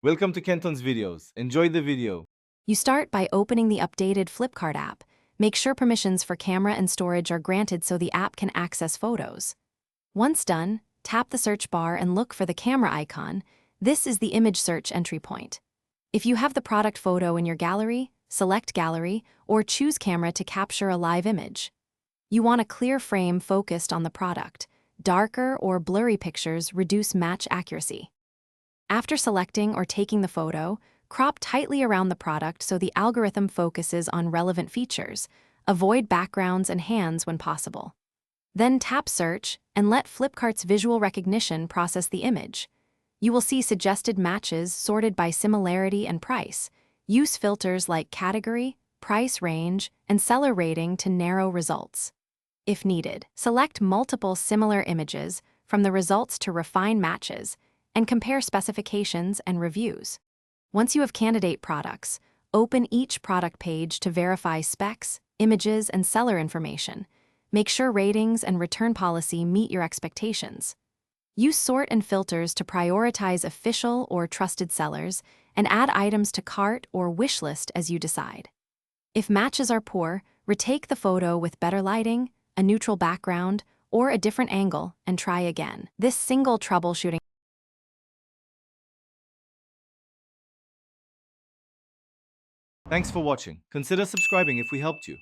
Welcome to Kenton's videos. Enjoy the video. You start by opening the updated Flipkart app. Make sure permissions for camera and storage are granted so the app can access photos. Once done, tap the search bar and look for the camera icon. This is the image search entry point. If you have the product photo in your gallery, select Gallery or choose Camera to capture a live image. You want a clear frame focused on the product. Darker or blurry pictures reduce match accuracy. After selecting or taking the photo, crop tightly around the product so the algorithm focuses on relevant features. Avoid backgrounds and hands when possible. Then tap Search and let Flipkart's visual recognition process the image. You will see suggested matches sorted by similarity and price. Use filters like category, price range, and seller rating to narrow results. If needed, select multiple similar images from the results to refine matches and compare specifications and reviews. Once you have candidate products, open each product page to verify specs, images, and seller information. Make sure ratings and return policy meet your expectations. Use sort and filters to prioritize official or trusted sellers and add items to cart or wish list as you decide. If matches are poor, retake the photo with better lighting, a neutral background, or a different angle and try again. This single troubleshooting. Thanks for watching. Consider subscribing if we helped you.